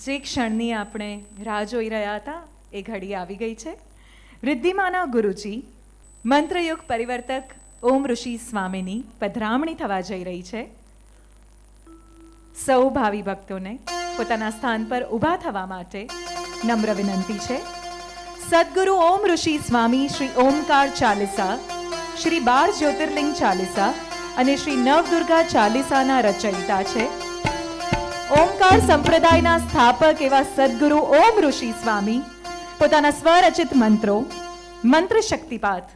જે ક્ષણની આપણે રાહ જોઈ રહ્યા હતા એ ઘડી આવી ગઈ છે. રિદ્ધિમાના ગુરુજી મંત્રયુગ પરિવર્તક ઓમ ઋષિ સ્વામીની પધરામણી થવા જઈ રહી છે. સૌ ભાવિ ભક્તોને પોતાના સ્થાન પર ઊભા થવા માટે નમ્ર વિનંતી છે. સદગુરુ ઓમ ઋષિ સ્વામી શ્રી ઓમકાર ચાલીસા, શ્રી 12 જ્યોતિર્લિંગ ચાલીસા અને શ્રી નવદુર્ગા ચાલીસાના રચયિતા છે. ઓમકાર સંપ્રદાયના સ્થાપક એવા સદગુરુ ઓમ ઋષિ સ્વામી પોતાના સ્વરચિત મંત્રો, મંત્ર શક્તિપાત,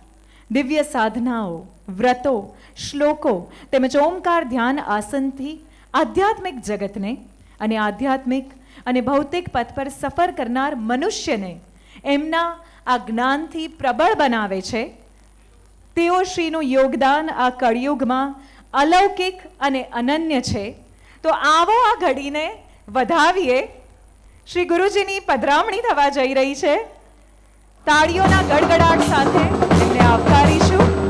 દિવ્ય સાધનાઓ, વ્રતો, શ્લોકો તેમજ ઓમકાર ધ્યાન આસનથી આધ્યાત્મિક જગતને અને આધ્યાત્મિક અને ભૌતિક પથ પર સફર કરનાર મનુષ્યને એમના આ જ્ઞાનથી પ્રબળ બનાવે છે. તેઓ શ્રીનું યોગદાન આ કળિયુગમાં અલૌકિક અને અનન્ય છે. તો આવો આ ઘડીને વધાવીએ. શ્રી ગુરુજીની પધરામણી થવા જઈ રહી છે. તાળીઓના ગડગડાટ સાથે એમને આવકારીશું.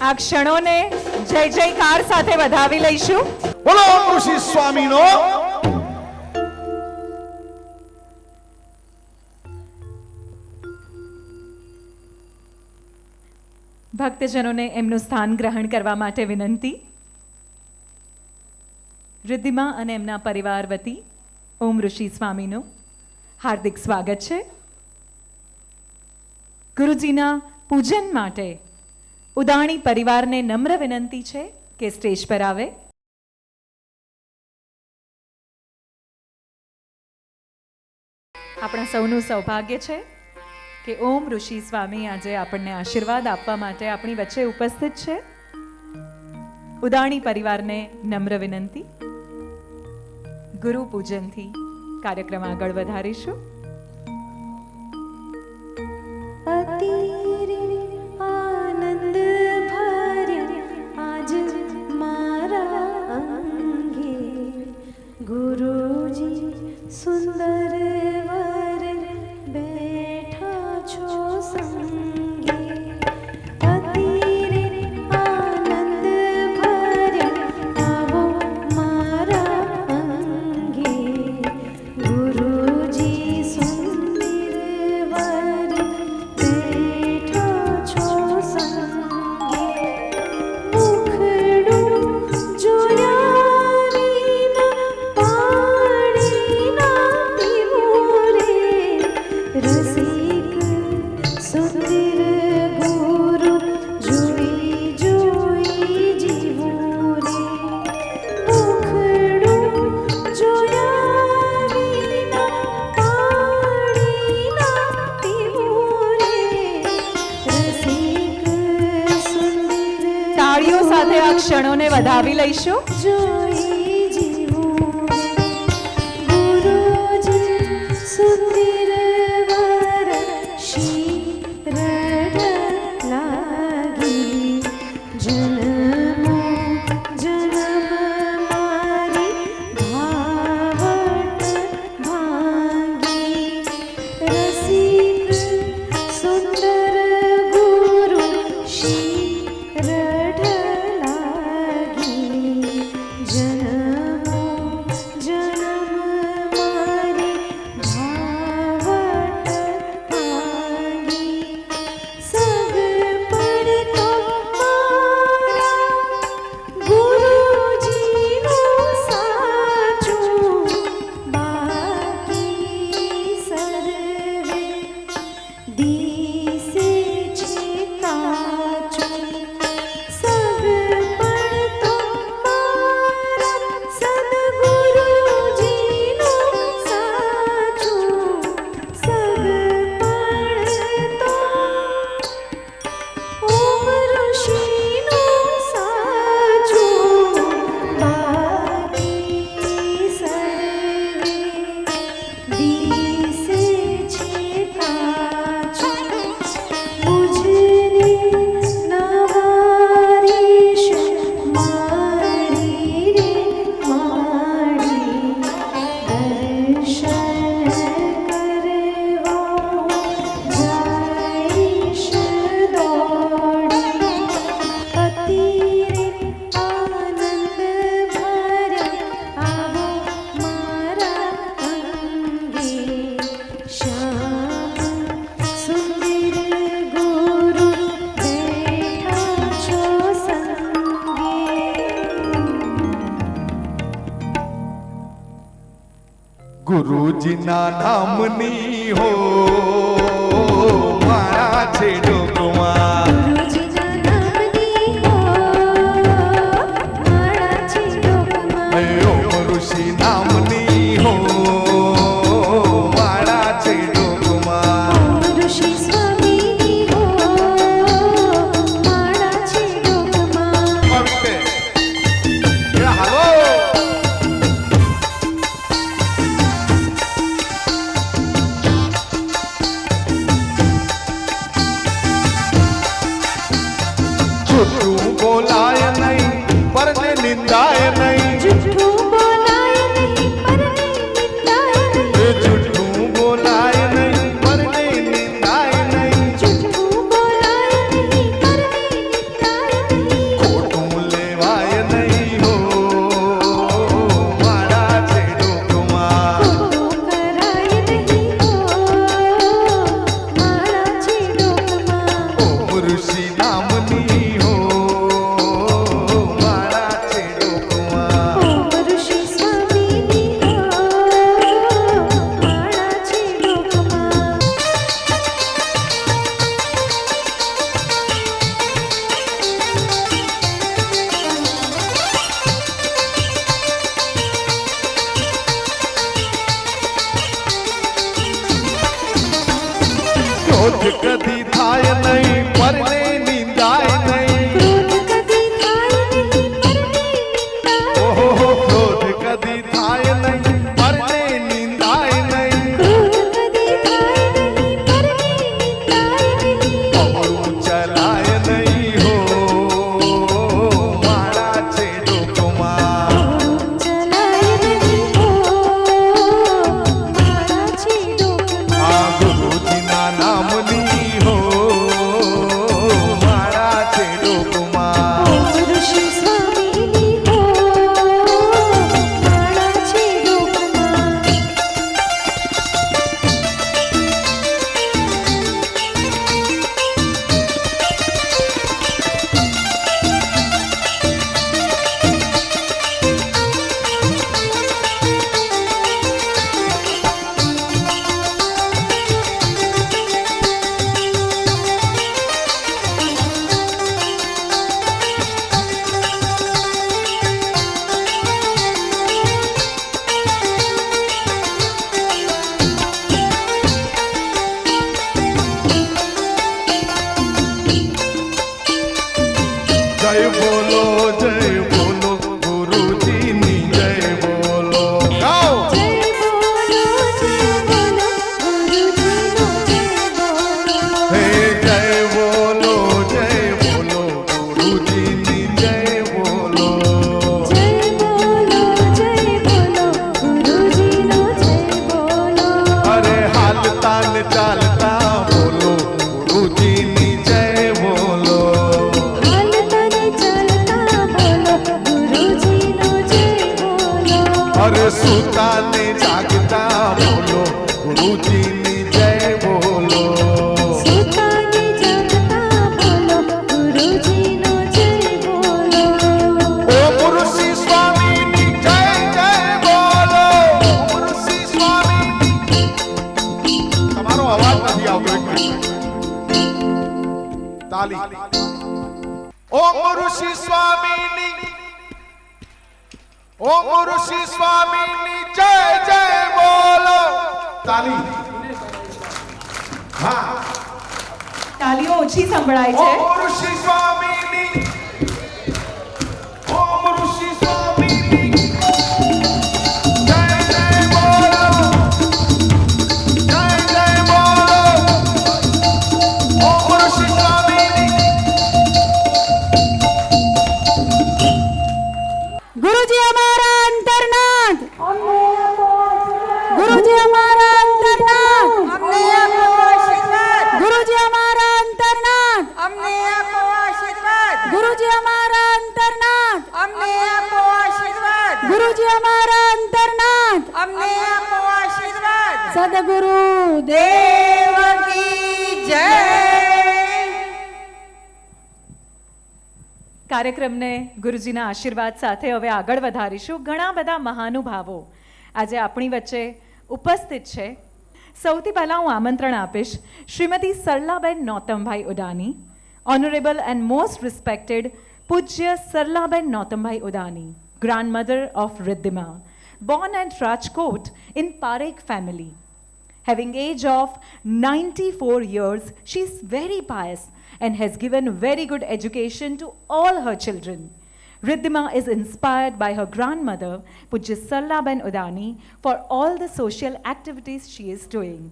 આ ક્ષણોને જય જયકાર સાથે વધાવી લઈશું. બોલો ઓમ ઋષિ સ્વામીનો. ભક્તજનોને એમનું સ્થાન ગ્રહણ કરવા માટે વિનંતી. રિદ્ધિમા અને એમના પરિવાર વતી ઓમ ઋષિ સ્વામીનું હાર્દિક સ્વાગત છે. ગુરુજીના પૂજન માટે ઉદાણી પરિવારને નમ્ર વિનંતી છે કે સ્ટેજ પર આવે. આપણા સૌનું સૌભાગ્ય છે કે ઓમ ઋષિ સ્વામી આજે આપણને આશીર્વાદ આપવા માટે આપણી વચ્ચે ઉપસ્થિત છે. ઉદાણી પરિવારને નમ્ર વિનંતી. ગુરુ પૂજનથી કાર્યક્રમ આગળ વધારીશું. આનંદ ભર્યા આજ મારા અંગે ગુરુજી સુંદર વર બેઠા છો સંગે. અતિરે આનંદ ભર્યા આવો મારા અંગે ગુરુજી સુંદર વર બેઠા છો સંગે. મુખડું જોયા વિના પાણી ના પીવું રે. રસિક સુંદર ગુરુ જોઈ જોઈ જીવું રે. મુખડું જોયા વિના પાણી ના પીવું રે. રસિક સુંદર તાળીઓ સાથે આ ક્ષણોને વધાવી લઈશું. જોઈ જીવું ગુરુજી સુંદર વર શીરડ લાગી. જન્મો જન્મ મારી ભાવટ ભાંગી. રસિક સુંદર ગુરુ શીરડ લાગી. જન્મો જન્મ મારી ભાવટ ભાંગી. સગ પડતો મારા ગુરુજીનું સાચું. બાકી સર્વે દિશે છે કાચું. સગ પડતો મારા સદગુરુજીનું સાચું. સગ પડતો ઓમ ઋષિનું સાચું. બાકી સર્વે દિશે છે કાચું. મુજને નવારીશ મારી રે માડી. દર્શન કરવા જઈશ દોડી. અતિરે આનંદ ભર્યા આવો મારા અંગે. શ્યામ સુંદર ગુરુ બેઠા છો સંગે. ગુરુજીના નામની હો મારા છે ડોકમાં. ગુરુજીના નામની હો માળા છે ડોકમાં. ઓમ ઋષિ નામની હો મારા છે ડોકમાં. ઓમ ઋષિ સ્વામીની હો માળા છે ડોકમાં. ભક્તે હાલો. ક્રોધ કદી થાય નહીં પરને નિંદાય નહીં ક્રોધ કદી થાય નહીં પરને નિંદાય ઓહો ક્રોધ કદી થાય નહીં પરને નિંદાય નહીં ક્રોધ કદી થાય નહીં પરને નિંદાય નહીં અમરું ચલાય નહીં હો મારા છે ડોકમાં ચલાય નહીં હો મારા છે ડોકમાં આ ગુરુજીના નામની હો મારા છે ડોકમાં ઋષિ સ્વામીની હો મારા છે ડોકમાં જય બોલો ગુરુજીની જય બોલો ગાઓ જય બોલો ગુરુજીનો જય બોલો હે જય બોલો ગુરુજીની જય બોલો જય બોલો ગુરુજીનો જય બોલો અરે હાલતા ને ચાલતા બોલો ગુરુજીની જય બોલો હાલતા ને ચાલતા બોલો ગુરુજીનો જય બોલો અરે સુતા ને જાગતા બોલો ગુરુજીની જય બોલો સુતા ને જાગતા બોલો ગુરુજીનો જય બોલો ઓમ ઋષિ સ્વામીની જય જય બોલો ઓમ ઋષિ સ્વામીની તમારો અવાજ નથી આવતો એક મિનિટ તાલી ઓમ ઋષિ સ્વામીની ઓમ ઋષિ સ્વામીની જય જય બોલો તાલી હા તાલીઓ ઓછી સંભળાય છે ઓમ ઋષિ સ્વામીની ઓમ ઋષિ સ્વામીની જય જય બોલો જય જય બોલો ઓમ ઋષિ સ્વામીની ગુરુજી અમારા અંતરનાથ ગુરુજી અમારા અંતરનાથ અમને આપો આશીર્વાદ ગુરુજી અમારા અંતરનાથ અમને આપો આશીર્વાદ ગુરુજી અમારા અંતરનાથ અમને આપો આશીર્વાદ ગુરુજી અમારા અંતરનાથ અમને આપો આશીર્વાદ સદગુરુ દેવ કી જય કાર્યક્રમને ગુરુજીના આશીર્વાદ સાથે હવે આગળ વધારીશું. ઘણા બધા મહાનુભાવો આજે આપણી વચ્ચે ઉપસ્થિત છે. સૌથી પહેલાં હું આમંત્રણ આપીશ Shrimati Saralaben Notambhai Udani, honourable and most respected પૂજ્ય Saralaben Notambhai ઉડાની, grandmother of Riddhima, born at Rajkot in Parekh family. Having age of 94 years, she is very pious and has given very good education to all her children. Riddhima is inspired by her grandmother, Pujya Sarlaben Udani, for all the social activities she is doing.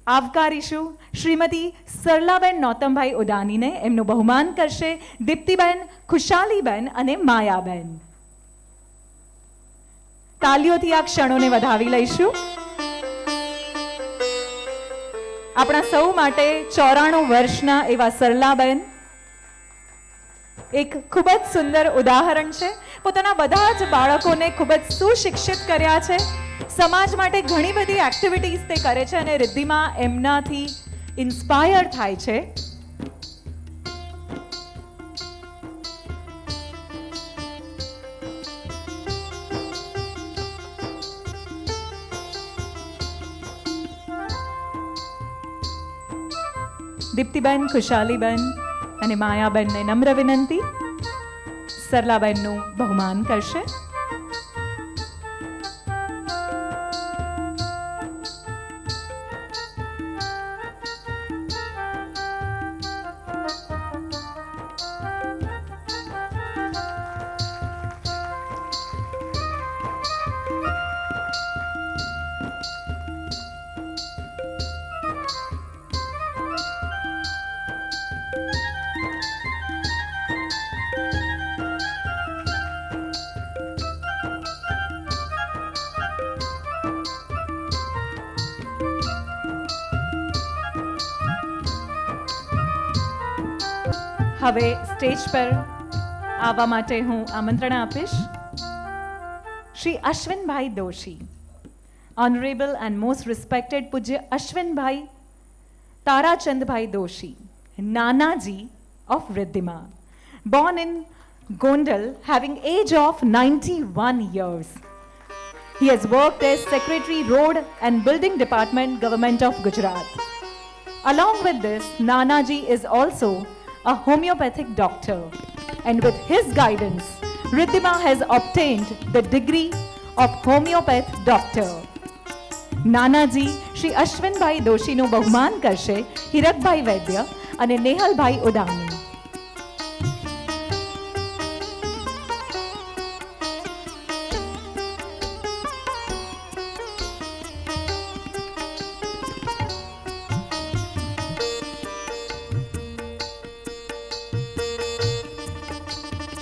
આવકારીશું Shrimati Saralaben નોતમભાઈ ઉડાનીને. એમનું બહુમાન કરશે દીપ્તિબેન, ખુશાલીબેન અને માયાબેન. તાલીઓથી આ ક્ષણોને વધાવી લઈશું. આપણા સૌ માટે 94 વર્ષના એવા સરલાબેન એક ખૂબ જ સુંદર ઉદાહરણ છે. પોતાના બધા જ બાળકોને ખૂબ જ સુશિક્ષિત કર્યા છે. સમાજ માટે ઘણી બધી એક્ટિવિટીઝ તે કરે છે અને રિદ્ધિમાં એમનાથી ઇન્સ્પાયર થાય છે. દીપ્તિબેન, ખુશાલીબેન અને માયાબેનને નમ્ર વિનંતી, સરલાબેનનું બહુમાન કરશે. હવે સ્ટેજ પર આવવા માટે હું આમંત્રણ આપીશ શ્રી અશ્વિનભાઈ Doshi, Honorable and most respected Pujya Ashwinbhai Tarachandbhai Doshi, Nanaji of Riddhima, born in Gondal, having age of 91 years. He has worked as Secretary Road and Building Department, Government of Gujarat. Along with this, Nanaji is also a homeopathic doctor, and with his guidance, Riddhima has obtained the degree of homeopath doctor. Nanaji Shri અશ્વિનભાઈ દોશીનું બહુમાન કરશે હિરકભાઈ વૈદ્ય અને નેહલભાઈ ઉદાણી.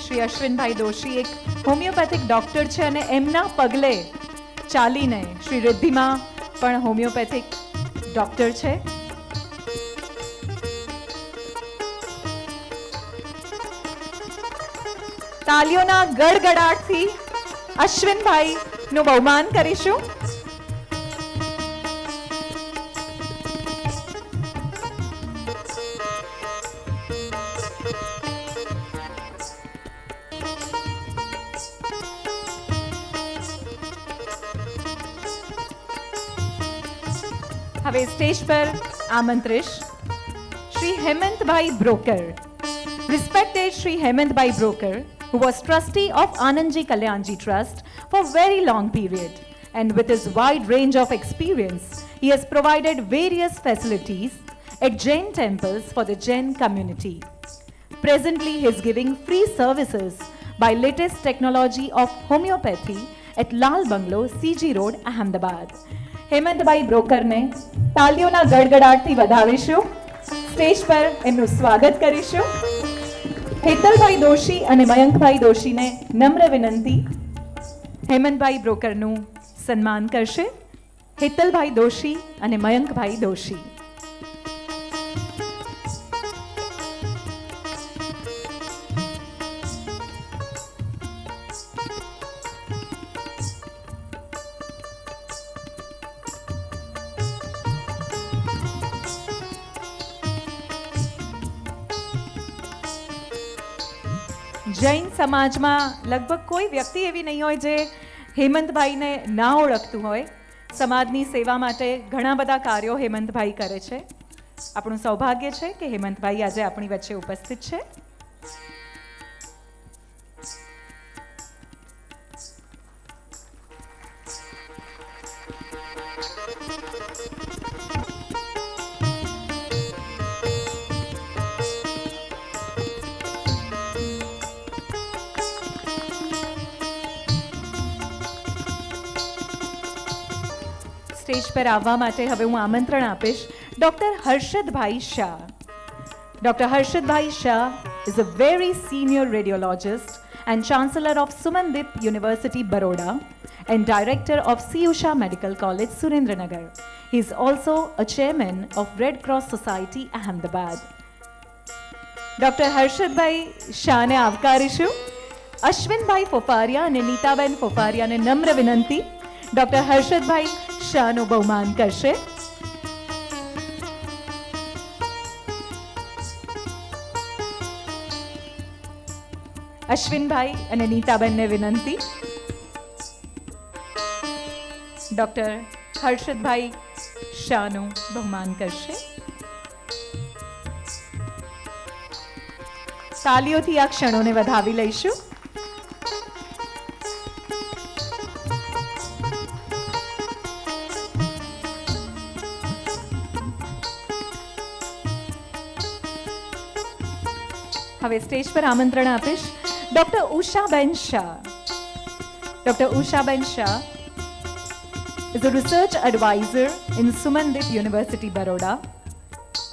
શ્રી અશ્વિનભાઈ દોશી એક homeopathic doctor છે અને એમના પગલે ચાલીને શ્રી રિદ્ધિમાં પણ હોમિયોપેથિક ડોક્ટર છે. તાલીઓના ગડગડાટથી અશ્વિનભાઈનું બહુમાન કરીશું. હવે સ્ટેજ પર આમંત્રીશ શ્રી હેમંતભાઈ broker. Respected Shri Hemantbhai Broker, who was trustee of Anandji Kalyanji Trust for very long period, and with his wide range of experience, he has provided various facilities at Jain temples for the Jain community. Presently, he is giving free services by latest technology of homeopathy at Lal Bungalow, CG Road, Ahmedabad. Hemantbhai બ્રોકરને તાલીઓના ગડગડાટથી વધાવીશું. Stage પર એમનું સ્વાગત કરીશું. હેતલભાઈ દોશી અને મયંકભાઈ દોશીને નમ્ર વિનંતી, હેમંતભાઈ બ્રોકરનું સન્માન કરશે. હેતલભાઈ દોશી અને મયંકભાઈ દોશી. જૈન સમાજમાં લગભગ કોઈ વ્યક્તિ એવી નહીં હોય જે હેમંતભાઈને ના ઓળખતું હોય. સમાજની સેવા માટે ઘણા બધા કાર્યો હેમંતભાઈ કરે છે. આપણું સૌભાગ્ય છે કે હેમંતભાઈ આજે આપણી વચ્ચે ઉપસ્થિત છે. સ્ટેજ પર આવવા માટે હવે હું આમંત્રણ આપીશ doctor Harshadbhai Shah. Dr. Harshadbhai Shah is a very senior radiologist and Chancellor of Sumandip University, Baroda, and Director of Siyusha Medical College, Surendranagar. He is also a Chairman of Red Cross Society, Ahmedabad. Dr. Harshadbhai Shahને આવકારીશું. અશ્વિનભાઈ ફોફારિયા અને નીતાબેન ફોફારિયાને નમ્ર વિનંતી, doctor Harshadbhai શાહનું બહુમાન કરશે. અશ્વિનભાઈ અને નીતાબેનને વિનંતી, doctor Harshadbhai શાહનું બહુમાન કરશે. તાલીઓથી આ ક્ષણોને વધાવી લઈશું. હવે સ્ટેજ પર આમંત્રણ આપીશ doctor Ushaben Shah. Doctor Ushaben Shah is a research advisor in Sumandip University, Baroda.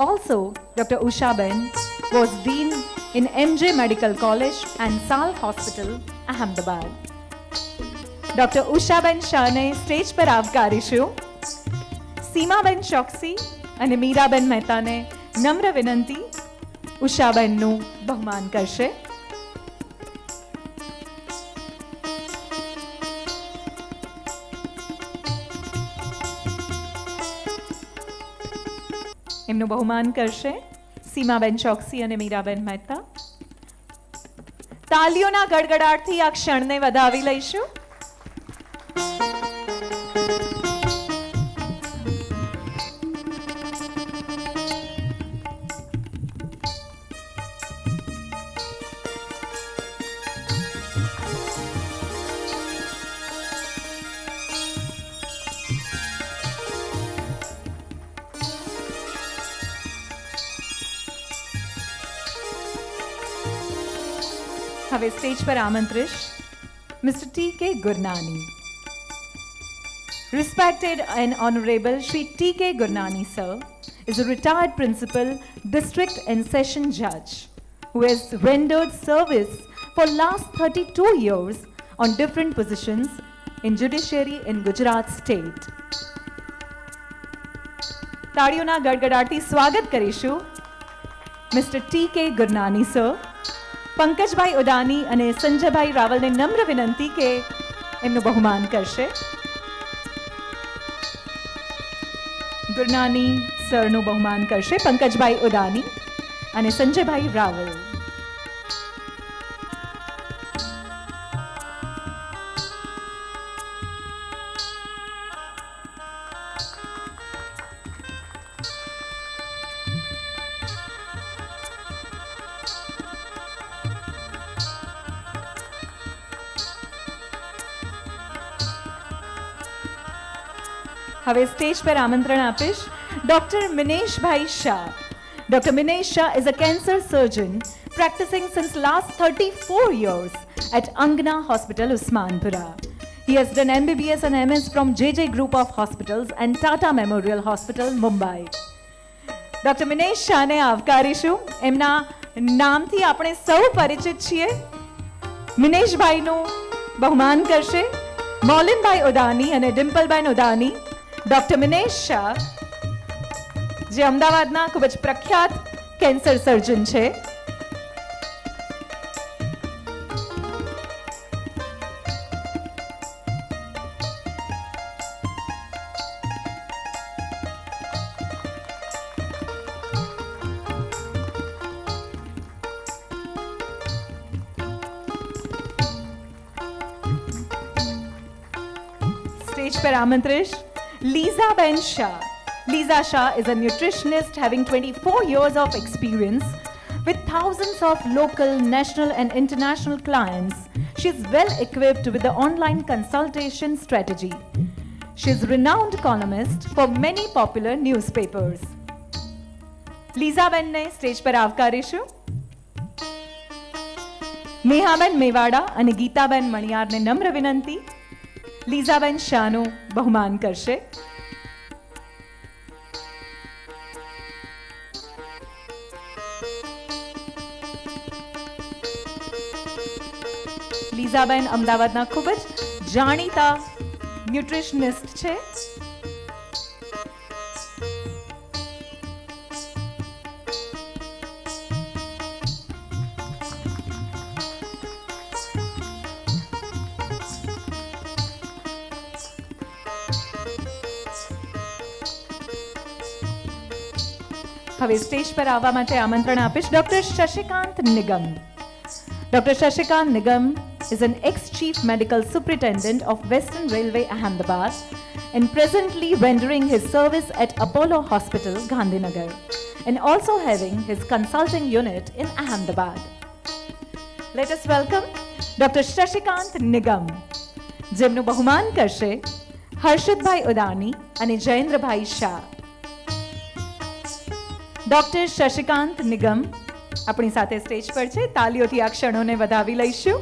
Also, Dr. Ushaben was Dean in MJ Medical College and Sal Hospital, Ahmedabad. Dr. Ushaben Shahને સ્ટેજ પર આવકારીશું. સીમાબેન ચોકસી અને મીરાબેન મહેતાને નમ્ર વિનંતી, ઉષાબેનનું બહુમાન કરશે. એમનું બહુમાન કરશે સીમાબેન ચોકસી અને મીરાબેન મહેતા. તાલીઓના ગડગડાટથી આ ક્ષણને વધાવી લઈશું. હવે સ્ટેજ પર આમંત્રીશ Mr. T.K. Gurnani. Respected and Honorable Shri T.K. Gurnani, sir, is a retired principal, district and session judge who has rendered service for last 32 years on different positions in judiciary in Gujarat state. તાળીઓના ગડગડાટથી સ્વાગત કરીશું Mr. T.K. Gurnani, sir. Pankajbhai ઉદાની અને સંજયભાઈ રાવલને નમ્ર વિનંતી કે એમનું બહુમાન કરશે. ગુરનાની સરનું બહુમાન કરશે પંકજભાઈ ઉદાની અને સંજયભાઈ રાવલ. હવે સ્ટેજ પર આમંત્રણ આપીશ doctor મિનેશભાઈ Shah. Dr. Minesh Shah is a cancer surgeon practicing since last 34 years at Angna Hospital, Usmanpura. He has done MBBS and MS from JJ Group of Hospitals and Tata Memorial Hospital, Mumbai. Dr. Minesh Shah ને આવકારીશું. એમના નામથી આપણે સૌ પરિચિત છીએ. મિનેશભાઈનું બહુમાન કરશે મૌલિનભાઈ ઉદાની અને ડિમ્પલબેન ઉદાની. ડોક્ટર મિનેશ શાહ જે અમદાવાદના ખૂબ જ પ્રખ્યાત કેન્સર સર્જન છે. સ્ટેજ પર આમંત્રીશ Lisa Ben Shah. Lisa Shah is a nutritionist having 24 years of experience with thousands of local, national and international clients. She is well equipped with the online consultation strategy. She is a renowned columnist for many popular newspapers. Lisa Ben ને stage પર આવકારીશું. નેહાબેન મેવાડા અને ગીતાબેન મણિયારને નમ્ર વિનંતી લીઝાબેન શાહનું બહુમાન કરશે. લીઝાબેન અમદાવાદના ખૂબ જ જાણીતા ન્યુટ્રિશનિસ્ટ છે. હવે સ્ટેજ પર આવવા માટે આમંત્રણ આપીશ doctor Shashikant Nigam. Dr. Shashikant Nigam is an ex-chief medical superintendent of Western Railway, Ahmedabad, and presently rendering his service at Apollo Hospital, Gandhinagar, and also having his consulting unit in Ahmedabad. Let us welcome Dr. Shashikant Nigam, જેમનું બહુમાન કરશે હર્ષદભાઈ ઉદાની અને જયેન્દ્રભાઈ Shah. Doctor Shashikant નિગમ આપણી સાથે stage પર છે. તાલીઓથી આ ક્ષણોને વધાવી લઈશું.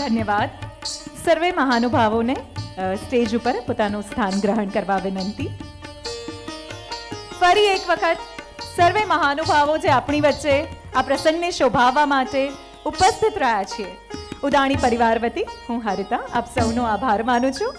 ધન્યવાદ. સર્વે મહાનુભાવોને સ્ટેજ ઉપર પોતાનું સ્થાન ગ્રહણ કરવા વિનંતી. ફરી એક વખત સર્વે મહાનુભાવો જે આપણી વચ્ચે આ પ્રસંગને શોભાવવા માટે ઉપસ્થિત રહ્યા છીએ, ઉદાણી પરિવાર વતી હું હરિતા આપ સૌનો આભાર માનું છું.